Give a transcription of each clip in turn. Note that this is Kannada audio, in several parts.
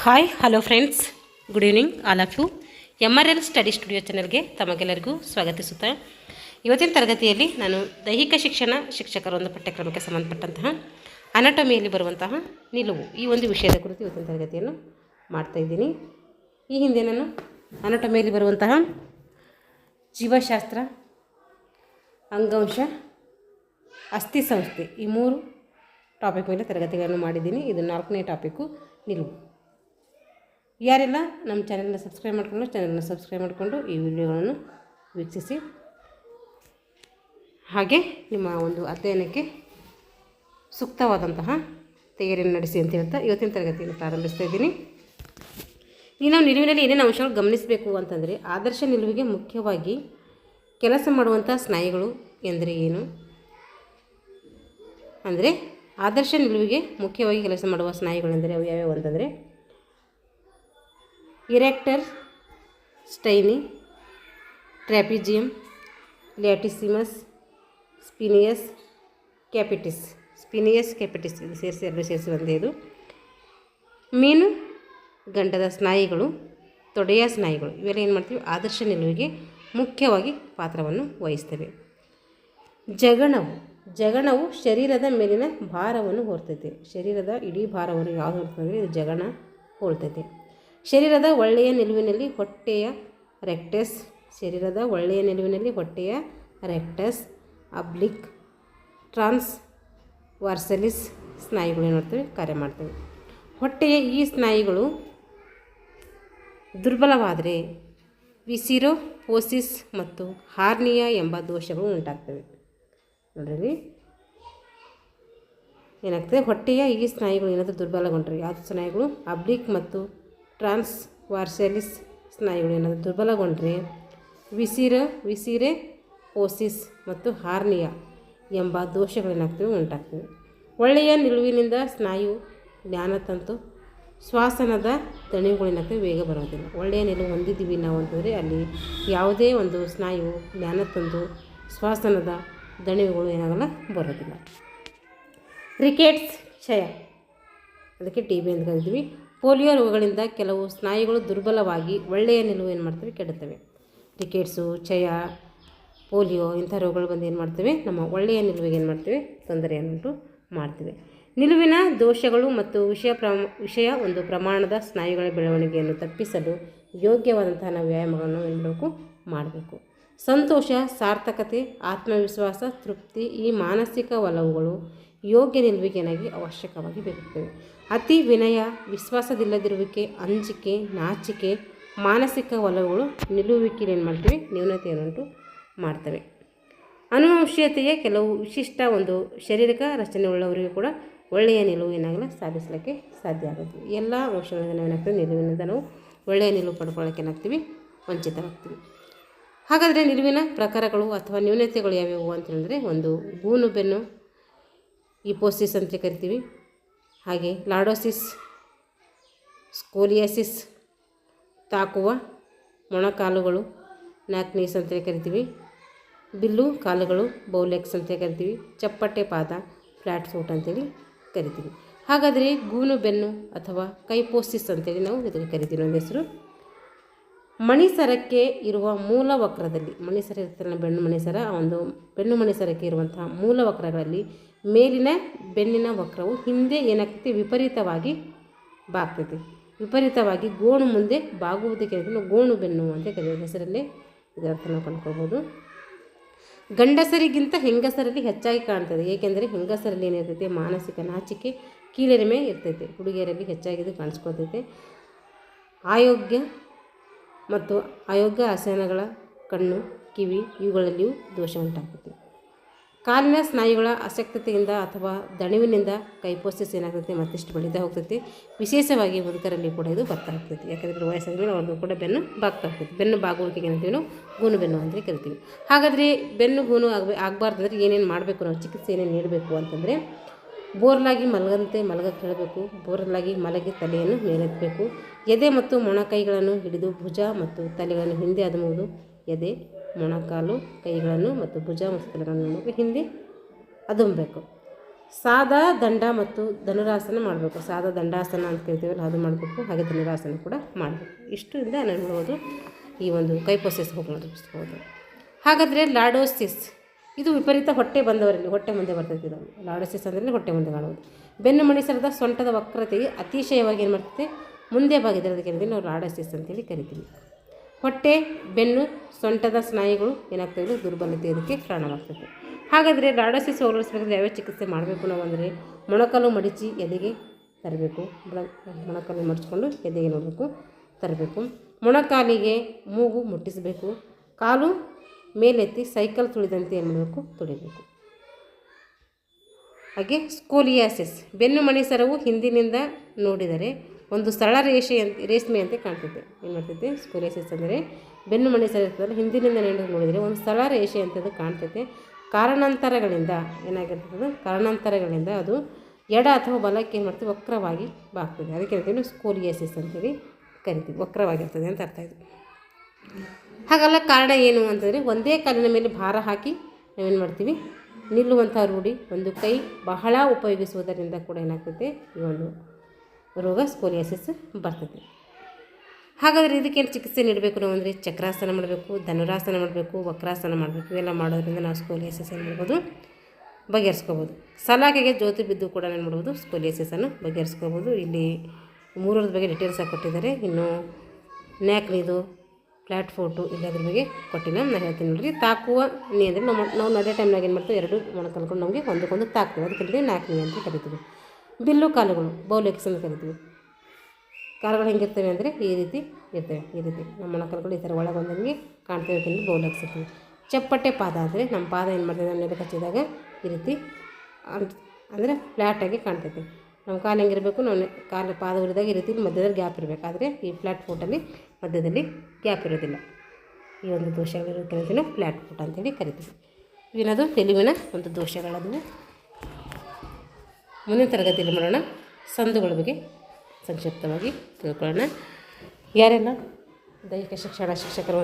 Hi hello friends, good evening all of you. MRL study studio ಚಾನಲ್ಗೆ ತಮಗೆಲ್ಲರಿಗೂ ಸ್ವಾಗತಿಸುತ್ತಾ ಇವತ್ತಿನ ತರಗತಿಯಲ್ಲಿ ನಾನು ದೈಹಿಕ ಶಿಕ್ಷಕರ ಒಂದು ಪಠ್ಯಕ್ರಮಕ್ಕೆ ಸಂಬಂಧಪಟ್ಟಂತಹ ಅನಾಟಮಿಯಲ್ಲಿ ಬರುವಂತಹ ನಿಲುವು ಈ ಒಂದು ವಿಷಯದ ಕುರಿತು ಇವತ್ತಿನ ತರಗತಿಯನ್ನು ಮಾಡ್ತಾಯಿದ್ದೀನಿ. ಈ ಹಿಂದೆ ನಾನು ಅನಾಟಮಿಯಲ್ಲಿ ಬರುವಂತಹ ಜೀವಶಾಸ್ತ್ರ, ಅಂಗಾಂಶ, ಅಸ್ಥಿ ಸಂಸ್ಥೆ ಈ 3 ಟಾಪಿಕ್ ಮೇಲೆ ತರಗತಿಗಳನ್ನು ಮಾಡಿದ್ದೀನಿ. ಇದು 4ನೇ ಟಾಪಿಕ್ಕು ನಿಲುವು. ಯಾರೆಲ್ಲ ನಮ್ಮ ಚಾನಲ್ನ ಸಬ್ಸ್ಕ್ರೈಬ್ ಮಾಡಿಕೊಂಡು ಈ ವಿಡಿಯೋಗಳನ್ನು ವೀಕ್ಷಿಸಿ, ಹಾಗೆ ನಿಮ್ಮ ಒಂದು ಅಧ್ಯಯನಕ್ಕೆ ಸೂಕ್ತವಾದಂತಹ ತಯಾರಿಯನ್ನು ನಡೆಸಿ ಅಂತ ಹೇಳ್ತಾ ಇವತ್ತಿನ ತರಗತಿಯನ್ನು ಪ್ರಾರಂಭಿಸ್ತಾ ಇದ್ದೀನಿ. ಈ ನಾವು ನಿಲುವಿನಲ್ಲಿ ಏನೇನು ಅಂಶಗಳು ಗಮನಿಸಬೇಕು ಅಂತಂದರೆ, ಆದರ್ಶ ನಿಲುವಿಗೆ ಮುಖ್ಯವಾಗಿ ಕೆಲಸ ಮಾಡುವಂಥ ಸ್ನಾಯುಗಳು ಎಂದರೆ ಏನು, ಅಂದರೆ ಆದರ್ಶ ನಿಲುವಿಗೆ ಮುಖ್ಯವಾಗಿ ಕೆಲಸ ಮಾಡುವ ಸ್ನಾಯುಗಳೆಂದರೆ ಅವು ಯಾವ್ಯಾವು ಅಂತಂದರೆ ಇರೆಕ್ಟರ್, ಸ್ಟೈನಿ, ಟ್ರ್ಯಾಪಿಜಿಯಮ್, ಲ್ಯಾಟಿಸಿಮಸ್, ಸ್ಪಿನಿಯಸ್ ಕ್ಯಾಪಿಟಿಸ್ ಇದು ಸೇರಿಸಿ ಬಂದೆ. ಇದು ಮೀನು ಗಂಟದ ಸ್ನಾಯುಗಳು, ತೊಡೆಯ ಸ್ನಾಯುಗಳು ಇವೆಲ್ಲ ಏನು ಮಾಡ್ತೀವಿ, ಆದರ್ಶ ನಿಲುವಿಗೆ ಮುಖ್ಯವಾಗಿ ಪಾತ್ರವನ್ನು ವಹಿಸ್ತವೆ. ಜಗಣವು ಶರೀರದ ಮೇಲಿನ ಭಾರವನ್ನು ಹೊರ್ತೈತೆ. ಶರೀರದ ಇಡೀ ಭಾರವನ್ನು ಯಾವುದು ಹೊರ್ತಂದರೆ ಇದು ಜಗಣ ಹೋಲ್ತೈತೆ. ಶರೀರದ ಒಳ್ಳೆಯ ನಿಲುವಿನಲ್ಲಿ ಹೊಟ್ಟೆಯ ರೆಕ್ಟಸ್, ಅಬ್ಲಿಕ್, ಟ್ರಾನ್ಸ್ವರ್ಸಲಿಸ್ ಸ್ನಾಯುಗಳು ಏನು ಮಾಡ್ತವೆ, ಕಾರ್ಯ ಮಾಡ್ತವೆ. ಹೊಟ್ಟೆಯ ಈ ಸ್ನಾಯುಗಳು ದುರ್ಬಲವಾದರೆ ವಿಸಿರೋಪೋಸಿಸ್ ಮತ್ತು ಹಾರ್ನಿಯಾ ಎಂಬ ದೋಷಗಳು ಉಂಟಾಗ್ತವೆ. ನೋಡ್ರಿ, ಏನಾಗ್ತದೆ, ಹೊಟ್ಟೆಯ ಈ ಸ್ನಾಯುಗಳು ಏನಾದರೂ ದುರ್ಬಲಗೊಂಡ್ರೆ, ಯಾವುದು ಸ್ನಾಯುಗಳು, ಅಬ್ಲಿಕ್ ಮತ್ತು ಟ್ರಾನ್ಸ್ವರ್ಸಲಿಸ್ ಸ್ನಾಯುಗಳು ಏನಾದರೂ ದುರ್ಬಲಗೊಂಡ್ರೆ ವಿಸಿರೋಪೋಸಿಸ್ ಮತ್ತು ಹಾರ್ನಿಯಾ ಎಂಬ ದೋಷಗಳೇನಾಗ್ತವೆ, ಉಂಟಾಗ್ತವೆ. ಒಳ್ಳೆಯ ನಿಲುವಿನಿಂದ ಸ್ನಾಯು, ಜ್ಞಾನತಂತು, ಶ್ವಾಸನದ ದಣಿವುಗಳೇನಾಗ್ತವೆ, ವೇಗ ಬರೋದಿಲ್ಲ. ಒಳ್ಳೆಯ ನಿಲುವು ಹೊಂದಿದ್ದೀವಿ ನಾವು ಅಂತಂದರೆ ಅಲ್ಲಿ ಯಾವುದೇ ಒಂದು ಸ್ನಾಯು, ಜ್ಞಾನತಂತು, ಶ್ವಾಸನದ ದಣಿವುಗಳು ಏನಾಗಲ್ಲ, ಬರೋದಿಲ್ಲ. ರಿಕೆಟ್ಸ್, ಕ್ಷಯ, ಅದಕ್ಕೆ TB ಅಂತ ಕರಿತೀವಿ. ಪೋಲಿಯೋ ರೋಗಗಳಿಂದ ಕೆಲವು ಸ್ನಾಯುಗಳು ದುರ್ಬಲವಾಗಿ ಒಳ್ಳೆಯ ನಿಲುವು ಏನು ಮಾಡ್ತವೆ, ಕೆಡುತ್ತವೆ. ರಿಕೆಟ್ಸು, ಕ್ಷಯ, ಪೋಲಿಯೋ ಇಂಥ ರೋಗಗಳು ಬಂದು ಏನು ಮಾಡ್ತವೆ, ನಮ್ಮ ಒಳ್ಳೆಯ ನಿಲುವಿಗೆ ಏನು ಮಾಡ್ತವೆ, ತೊಂದರೆಯನ್ನುಂಟು ಮಾಡ್ತವೆ. ನಿಲುವಿನ ದೋಷಗಳು ಮತ್ತು ವಿಷಯ ಒಂದು ಪ್ರಮಾಣದ ಸ್ನಾಯುಗಳ ಬೆಳವಣಿಗೆಯನ್ನು ತಪ್ಪಿಸಲು ಯೋಗ್ಯವಾದಂತಹ ನಾವು ವ್ಯಾಯಾಮಗಳನ್ನು ಏನು ಮಾಡಬೇಕು. ಸಂತೋಷ, ಸಾರ್ಥಕತೆ, ಆತ್ಮವಿಶ್ವಾಸ, ತೃಪ್ತಿ ಈ ಮಾನಸಿಕ ಒಲವುಗಳು ಯೋಗ್ಯ ನಿಲುವಿಗೆ ಏನಾಗಿ ಅವಶ್ಯಕವಾಗಿ ಬೇಕಾಗ್ತವೆ. ಅತಿ ವಿನಯ, ವಿಶ್ವಾಸದಿಲ್ಲದಿರುವಿಕೆ, ಅಂಜಿಕೆ, ನಾಚಿಕೆ, ಮಾನಸಿಕ ಒಲವುಗಳು ನಿಲುವಿಕೆಯಲ್ಲಿ ಏನು ಮಾಡ್ತೀವಿ, ನ್ಯೂನತೆಯನ್ನುಂಟು ಮಾಡ್ತವೆ. ಅನುವಂಶೀಯತೆಯ ಕೆಲವು ವಿಶಿಷ್ಟ ಒಂದು ಶಾರೀರಿಕ ರಚನೆ ಉಳ್ಳವರಿಗೂ ಕೂಡ ಒಳ್ಳೆಯ ನಿಲುವು ಏನಾಗಲ್ಲ, ಸಾಧಿಸಲಿಕ್ಕೆ ಸಾಧ್ಯ ಆಗುತ್ತೆ. ಎಲ್ಲ ಅಂಶಗಳಿಂದ ನಾವೇನಾಗ್ತದೆ, ನಿಲುವಿನಿಂದ ನಾವು ಒಳ್ಳೆಯ ನಿಲುವು ಪಡ್ಕೊಳ್ಳೋಕೆ ಏನಾಗ್ತೀವಿ, ವಂಚಿತರಾಗ್ತೀವಿ. ಹಾಗಾದರೆ ನಿಲುವಿನ ಪ್ರಕಾರಗಳು ಅಥವಾ ನ್ಯೂನತೆಗಳು ಯಾವ್ಯಾವು ಅಂತಂದರೆ, ಒಂದು ಗೂನು ಬೆನ್ನು, ಇಪೋಸಿಸ್ ಅಂತ ಕರಿತೀವಿ. ಹಾಗೆ ಲಾರ್ಡೋಸಿಸ್, ಸ್ಕೋಲಿಯಾಸಿಸ್, ತಾಕುವ ಮೊಣಕಾಲುಗಳು, ನ್ಯಾಕ್ನೀಸ್ ಅಂತ ಕರಿತೀವಿ. ಬಿಲ್ಲು ಕಾಲುಗಳು, ಬೌಲೆಕ್ಸ್ ಅಂತ ಕರಿತೀವಿ. ಚಪ್ಪಟ್ಟೆ ಪಾದ, ಫ್ಲ್ಯಾಟ್ ಫುಟ್ ಅಂತೇಳಿ ಕರಿತೀವಿ. ಹಾಗಾದರೆ ಗೂನು ಬೆನ್ನು ಅಥವಾ ಕೈಪೋಸಿಸ್ ಅಂತೇಳಿ ನಾವು ಇದಕ್ಕೆ ಕರಿತೀವಿ. ಒಂದು ಹೆಸರು ಮಣಿಸರಕ್ಕೆ ಇರುವ ಮೂಲ ವಕ್ರದಲ್ಲಿ, ಮಣಿಸರ ಇರ್ತಾರಲ್ಲ, ಬೆನ್ನು ಮಣಿಸರಕ್ಕೆ ಇರುವಂತಹ ಮೂಲ ವಕ್ರಗಳಲ್ಲಿ ಮೇಲಿನ ಬೆನ್ನಿನ ವಕ್ರವು ಹಿಂದೆ ಏನಾಗ್ತೈತಿ, ವಿಪರೀತವಾಗಿ ಬಾಗ್ತೈತಿ. ವಿಪರೀತವಾಗಿ ಗೋಣು ಮುಂದೆ ಬಾಗುವುದಕ್ಕೆ ಗೋಣು ಬೆನ್ನು ಅಂತ ಕರೀತೀವಿ. ಹೆಸರಲ್ಲೇ ಇದರ ಅರ್ಥ ನಾವು ಕಂಡುಕೊಳ್ಬೋದು. ಗಂಡಸರಿಗಿಂತ ಹೆಂಗಸರಲ್ಲಿ ಹೆಚ್ಚಾಗಿ ಕಾಣ್ತದೆ. ಏಕೆಂದರೆ ಹೆಂಗಸರಲ್ಲಿ ಏನಿರ್ತೈತೆ, ಮಾನಸಿಕ ನಾಚಿಕೆ, ಕೀಳರಿಮೆ ಇರ್ತೈತೆ. ಹುಡುಗಿಯರಲ್ಲಿ ಹೆಚ್ಚಾಗಿ ಇದು ಕಾಣಿಸ್ಕೊಳ್ತೈತೆ. ಅಯೋಗ್ಯ ಆಸನಗಳ, ಕಣ್ಣು, ಕಿವಿ ಇವುಗಳಲ್ಲಿಯೂ ದೋಷ ಉಂಟಾಗ್ತೈತೆ. ಕಾಲಿನ ಸ್ನಾಯುಗಳ ಅಶಕ್ತತೆಯಿಂದ ಅಥವಾ ದಣಿವಿನಿಂದ ಕೈಪೋಸಿಸ್ ಏನಾಗ್ತೈತೆ, ಮತ್ತಿಷ್ಟು ಬೆಳೀತಾ ಹೋಗ್ತೈತಿ. ವಿಶೇಷವಾಗಿ ಮುದುಕರಲ್ಲಿ ಕೂಡ ಇದು ಬರ್ತಾ ಹೋಗ್ತೈತಿ. ಯಾಕಂದರೆ ವಯಸ್ಸಾಗಿ ಅವ್ರಿಗೂ ಕೂಡ ಬೆನ್ನು ಬಾಗ್ತಾ ಹೋಗ್ತೈತಿ. ಬೆನ್ನು ಬಾಗುವಿಕೆಗೆ ಏನಂತೀವಿ ನಾವು ಗೂನು ಬೆನ್ನು ಅಂತ ಕರಿತೀವಿ. ಹಾಗಾದರೆ ಬೆನ್ನು ಗೂನು ಆಗಬಾರ್ದಂದ್ರೆ ಏನೇನು ಮಾಡಬೇಕು, ನಾವು ಚಿಕಿತ್ಸೆ ಏನೇನು ನೀಡಬೇಕು ಅಂತಂದರೆ, ಬೋರ್ಲಾಗಿ ಮಲಗಕ್ಕೆ ಹೇಳಬೇಕು. ಬೋರ್ಲಾಗಿ ಮಲಗಿ ತಲೆಯನ್ನು ಮೇಲೆತ್ತಬೇಕು. ಎದೆ ಮತ್ತು ಮೊಣಕೈಗಳನ್ನು ಹಿಡಿದು ಭುಜ ಮತ್ತು ತಲೆಗಳನ್ನು ಹಿಂದೆ ಅದುಮುವುದು. ಎದೆ, ಮೊಣಕಾಲು, ಕೈಗಳನ್ನು ಮತ್ತು ಭುಜ ಮತ್ತು ತಲೆಗಳನ್ನು ಹಿಂದೆ ಅದುಮಬೇಕು. ಸಾದಾ ದಂಡ ಮತ್ತು ಧನುರಾಸನ ಮಾಡಬೇಕು. ಸಾದಾ ದಂಡಾಸನ ಅಂತ ಕರಿತೀವಲ್ಲ ಅದು ಮಾಡಬೇಕು, ಹಾಗೆ ಧನುರಾಸನ ಕೂಡ ಮಾಡಬೇಕು. ಇಷ್ಟರಿಂದ ನಾನು ನೋಡ್ಬೋದು ಈ ಒಂದು ಕೈಪೊಸೆಸ್ಬಹುದು. ಹಾಗಾದರೆ ಲಾಡೋಸಿಸ್ ಇದು ವಿಪರೀತ ಹೊಟ್ಟೆ ಬಂದವರಲ್ಲಿ ಹೊಟ್ಟೆ ಮುಂದೆ ಬರ್ತೈತಿ. ಇದು ಲಾಡೋಸಿಸ್ ಅಂದರೆ ಹೊಟ್ಟೆ ಮುಂದೆ ಕಾಣುವುದು. ಬೆನ್ನು ಮಣಿಸರದ ಸೊಂಟದ ವಕ್ರತೆಗೆ ಅತಿಶಯವಾಗಿ ಏನು ಮಾಡ್ತೈತೆ ಮುಂದೆ ಬಾಗಿದಿರೋದಕ್ಕೆ ನಾವು ಲಾಡೋಸಿಸ್ ಅಂತೇಳಿ ಕರಿತೀವಿ. ಹೊಟ್ಟೆ, ಬೆನ್ನು, ಸೊಂಟದ ಸ್ನಾಯುಗಳು ಏನಾಗ್ತವೆ ದುರ್ಬಲತೆ ಇದಕ್ಕೆ ಕಾರಣವಾಗ್ತದೆ. ಹಾಗಾದರೆ ಲಾಡೋಸಿಸ್ ಹೋಗಲಿಸಬೇಕಾದ್ರೆ ಯಾವ್ಯಾವ ಚಿಕಿತ್ಸೆ ಮಾಡಬೇಕು ನಾವು ಅಂದರೆ ಮೊಣಕಾಲು ಮಡಿಚಿ ಎದೆಗೆ ತರಬೇಕು. ಮೊಣಕಾಲು ಮಡಿಚ್ಕೊಂಡು ಎದೆಗೆ ನೋಡಬೇಕು ತರಬೇಕು. ಮೊಣಕಾಲಿಗೆ ಮೂಗು ಮುಟ್ಟಿಸಬೇಕು. ಕಾಲು ಮೇಲೆತ್ತಿ ಸೈಕಲ್ ತುಳಿದಂತೆ ಏನು ಮಾಡಬೇಕು ತುಳಿಬೇಕು. ಹಾಗೆ ಸ್ಕೋಲಿಯಾಸಿಸ್ ಬೆನ್ನು ಮಣಿಸರವು ಹಿಂದಿನಿಂದ ನೋಡಿದರೆ ಒಂದು ಸರಳ ರೇಷ್ಮೆಯಂತೆ ಕಾಣ್ತೈತೆ. ಏನು ಮಾಡ್ತೈತೆ ಸ್ಕೋಲಿಯಾಸಿಸ್ ಅಂದರೆ ಬೆನ್ನು ಮಣಿಸರ ಇರ್ತದಲ್ಲ ಹಿಂದಿನಿಂದ ನೋಡಿದರೆ ಒಂದು ಸರಳ ರೇಷೆ ಅಂತದ್ದು ಕಾಣ್ತೈತೆ. ಕಾರಣಾಂತರಗಳಿಂದ ಏನಾಗಿರ್ತದೆ ಕಾರಣಾಂತರಗಳಿಂದ ಅದು ಎಡ ಅಥವಾ ಬಲಕ್ಕೆ ಏನು ಮಾಡ್ತೀವಿ ವಕ್ರವಾಗಿ ಬಾಗ್ತದೆ. ಅದಕ್ಕೆ ಹೇಳ್ತೀವಿ ಸ್ಕೋಲಿಯಾಸಿಸ್ ಅಂತೇಳಿ ಕರಿತೀವಿ. ವಕ್ರವಾಗಿರ್ತದೆ ಅಂತ ಅರ್ಥ ಇದು. ಹಾಗಲ್ಲ ಕಾರಣ ಏನು ಅಂತಂದರೆ ಒಂದೇ ಕಾಲಿನ ಮೇಲೆ ಭಾರ ಹಾಕಿ ನಾವೇನು ಮಾಡ್ತೀವಿ ನಿಲ್ಲುವಂಥ ರೂಢಿ, ಒಂದು ಕೈ ಬಹಳ ಉಪಯೋಗಿಸುವುದರಿಂದ ಕೂಡ ಏನಾಗ್ತದೆ ಈ ಒಂದು ರೋಗ ಸ್ಕೋಲಿಯಾಸಿಸ್ ಬರ್ತದೆ. ಹಾಗಾದರೆ ಇದಕ್ಕೇನು ಚಿಕಿತ್ಸೆ ನೀಡಬೇಕು ನಾವು ಅಂದರೆ ಚಕ್ರಾಸನ ಮಾಡಬೇಕು, ಧನುರಾಸನ ಮಾಡಬೇಕು, ವಕ್ರಾಸನ ಮಾಡಬೇಕು. ಇವೆಲ್ಲ ಮಾಡೋದ್ರಿಂದ ನಾವು ಸ್ಕೋಲಿಯಾಸಿಸ್ ಏನು ಮಾಡ್ಬೋದು ಬಗೆಹರಿಸ್ಕೋಬೋದು. ಸಲಾಕೆಗೆ ಜ್ಯೋತಿ ಬಿದ್ದು ಕೂಡ ಏನು ಮಾಡ್ಬೋದು ಸ್ಕೋಲಿಯಾಸಿಸನ್ನು ಬಗೆಹರಿಸ್ಕೋಬೋದು. ಇಲ್ಲಿ 3 ಬಗ್ಗೆ ಡೀಟೇಲ್ಸಾಗಿ ಕೊಟ್ಟಿದ್ದಾರೆ. ಇನ್ನು ನ್ಯಾಕ್ನಿದು ಫ್ಲ್ಯಾಟ್ ಫೋಟು ಇಲ್ಲದ್ರ ಬಗ್ಗೆ ಕೊಟ್ಟಿಲ್ಲ. ನಾನು ಹೇಳ್ತೀನಿ ನೋಡಿರಿ. ತಾಕುವ ನೀ ಅಂದರೆ ನಾವು ನಡೆಯೋ ಟೈಮ್ನಾಗ ಏನು ಮಾಡ್ತೀವಿ ಎರಡು ಮೊಣಕಾಲ್ಕೊಂಡು ನಮಗೆ ಒಂದಕ್ಕೊಂದು ತಾಕ್ತೀವಿ. ಅದಕ್ಕೆ ನ್ಯಾಕ್ನಿ ಅಂತ ಕರಿತೀವಿ. ಬಿಲ್ಲು ಕಾಲುಗಳು ಬೌಲೆಕ್ಸ್ ಅಂತ ಕರಿತೀವಿ. ಕಾಲುಗಳು ಹೆಂಗಿರ್ತವೆ ಅಂದರೆ ಈ ರೀತಿ ಇರ್ತವೆ. ಈ ರೀತಿ ನಮ್ಮ ಮೊಣಕಾಲುಗಳು ಈ ಥರ ಒಳಗೊಂದಂಗೆ ಕಾಣ್ತೇವೆ. ತಿಂದು ಬೌಲೆಕ್ಸ್ ಇರ್ತೀವಿ. ಚಪ್ಪಟ್ಟೆ ಪಾದ ಅಂದರೆ ನಮ್ಮ ಪಾದ ಏನು ಮಾಡ್ತೇವೆ ನಮ್ಮ ನೆಲಕ್ಕೆ ಹಚ್ಚಿದಾಗ ಈ ರೀತಿ ಅಂದರೆ ಫ್ಲ್ಯಾಟಾಗಿ ಕಾಣ್ತೈತೆ. ನಮ್ಮ ಕಾಲು ಹೆಂಗಿರಬೇಕು ನಾವು ಕಾಲು ಪಾದ ಉರಿದಾಗ ಈ ರೀತಿ ಮಧ್ಯದಲ್ಲಿ ಗ್ಯಾಪ್ ಇರಬೇಕು. ಆದರೆ ಈ ಫ್ಲ್ಯಾಟ್ ಫುಟಲ್ಲಿ ಮಧ್ಯದಲ್ಲಿ ಗ್ಯಾಪ್ ಇರೋದಿಲ್ಲ. ಈ ಒಂದು ದೋಷಗಳು ಕರಿತೀವಿ ಫ್ಲ್ಯಾಟ್ ಫುಟ್ ಅಂತೇಳಿ ಕರಿತೀವಿ. ಇವಿನದು ನಿಲುವಿನ ಒಂದು ದೋಷಗಳದು. ಮುಂದಿನ ತರಗತಿಯಲ್ಲಿ ಮಾಡೋಣ ಸಂದುಗಳ ಬಗ್ಗೆ ಸಂಕ್ಷಿಪ್ತವಾಗಿ ತಿಳ್ಕೊಳ್ಳೋಣ. ಯಾರೆಲ್ಲ ದೈಹಿಕ ಶಿಕ್ಷಣ ಶಿಕ್ಷಕರು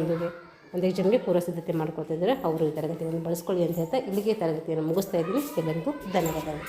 ಒಂದೇ ಜನರಿಗೆ ಪೂರ್ವ ಸಿದ್ಧತೆ ಮಾಡ್ಕೊಳ್ತಿದ್ದಾರೆ ಅವರು ಈ ತರಗತಿಯನ್ನು ಬಳಸ್ಕೊಳ್ಳಿ ಅಂತ ಹೇಳ್ತಾ ಇಲ್ಲಿಗೆ ತರಗತಿಯನ್ನು ಮುಗಿಸ್ತಾ ಇದ್ದೀನಿ. ಎಲ್ಲರಿಗೂ ಧನ್ಯವಾದಗಳು.